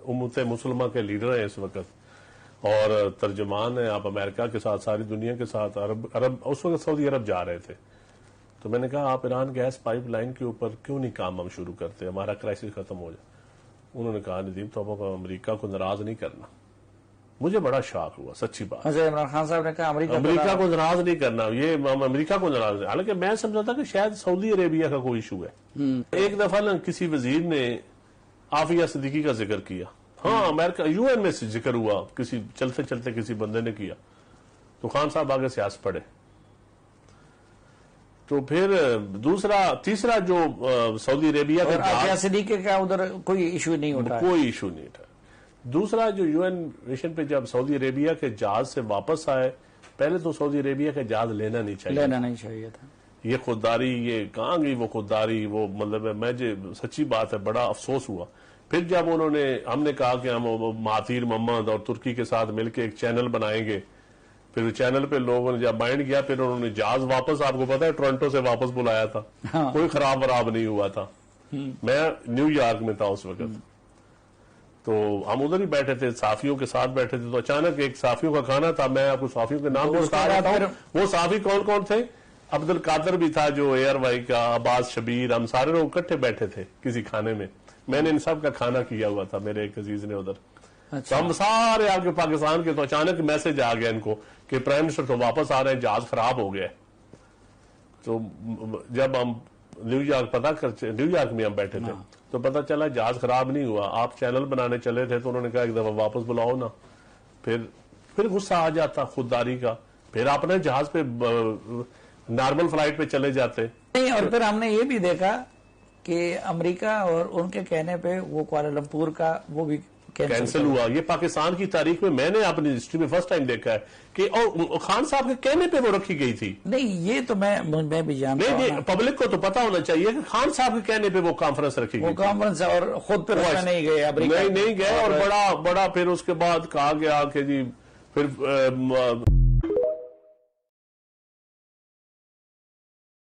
امت مسلمہ کے لیڈر ہیں اس وقت اور ترجمان ہیں. آپ امریکہ کے ساتھ ساری دنیا کے ساتھ عرب اس وقت سعودی عرب جا رہے تھے. تو میں نے کہا آپ ایران گیس پائپ لائن کے اوپر کیوں نہیں کام ہم شروع کرتے, ہمارا کرائسس ختم ہو جائے. انہوں نے کہا ندیم توپوں کو امریکہ کو ناراض نہیں کرنا. مجھے بڑا شاک ہوا سچی بات. عمران خان صاحب نے کہا امریکہ کو ناراض نہیں کرنا, یہ امریکہ کو ناراض نہیں. حالانکہ میں سمجھا تھا کہ شاید سعودی عربیہ کا کوئی ایشو ہے. ایک دفعہ کسی وزیر نے عافیہ صدیقی کا ذکر کیا. ہاں امریکہ یو این میں سے ذکر ہوا, کسی چلتے چلتے کسی بندے نے کیا تو خان صاحب آگے سیاست پڑے. تو پھر تیسرا جو سعودی عربیہ عافیہ صدیقی کا ادھر کوئی ایشو نہیں ہوتا, کوئی ایشو نہیں تھا. دوسرا جو یو این مشن پہ جب سعودی عربیہ کے جہاز سے واپس آئے, پہلے تو سعودی عربیہ کا جہاز لینا نہیں چاہیے تھا. یہ خودداری, یہ کہاں گئی وہ خودداری, وہ مطلب میں سچی بات ہے بڑا افسوس ہوا. پھر جب ہم نے کہا کہ ہم مہاتیر محمد اور ترکی کے ساتھ مل کے ایک چینل بنائیں گے, پھر چینل پہ لوگوں نے جب مائنڈ کیا, پھر انہوں نے جہاز واپس, آپ کو پتا ہے ٹورنٹو سے واپس بلایا تھا, کوئی خراب وراب نہیں ہوا تھا. میں نیو یارک میں تھا اس وقت, تو ہم ادھر ہی بیٹھے تھے, صحافیوں کے ساتھ بیٹھے تھے. تو اچانک ایک صحافیوں کا کھانا تھا, میں آپ کو صحافیوں کے نام بھی بتا رہا ہوں. وہ صحافی کون کون تھے؟ عبد القادر بھی تھا جو ایئر وائی کا, عباس شبیر, ہم سارے لوگ اکٹھے بیٹھے تھے کسی کھانے میں. میں نے ان سب کا کھانا کیا ہوا تھا, میرے ایک عزیز نے ادھر. تو ہم سارے آپ کے پاکستان کے, تو اچانک میسج آ گیا ان کو کہ پرائم منسٹر تو واپس آ رہے ہیں, جہاز خراب ہو گیا. تو جب ہم نیو یارک میں ہم بیٹھے تھے تو پتہ چلا جہاز خراب نہیں ہوا, آپ چینل بنانے چلے تھے. تو انہوں نے کہا ایک دفعہ واپس بلاؤ نا. پھر غصہ آ جاتا خودداری کا, پھر اپنے جہاز پہ نارمل فلائٹ پہ چلے جاتے. نہیں, اور پھر ہم نے یہ بھی دیکھا کہ امریکہ اور ان کے کہنے پہ وہ کوالالمپور کا وہ بھی کینسل ہوا. یہ پاکستان کی تاریخ میں نے اپنی ہسٹری میں فرسٹ ٹائم دیکھا ہے کہ اور خان صاحب کے کہنے پہ وہ رکھی گئی تھی. نہیں, یہ تو میں بھی جانتا ہوں. نہیں, پبلک کو تو پتا ہونا چاہیے کہ خان صاحب کے کہنے پہ وہ کانفرنس رکھی گئی. وہ کانفرنس اور خود پھر نہیں گئے, نہیں گئے. اور بڑا پھر اس کے بعد کہا گیا کہ جی پھر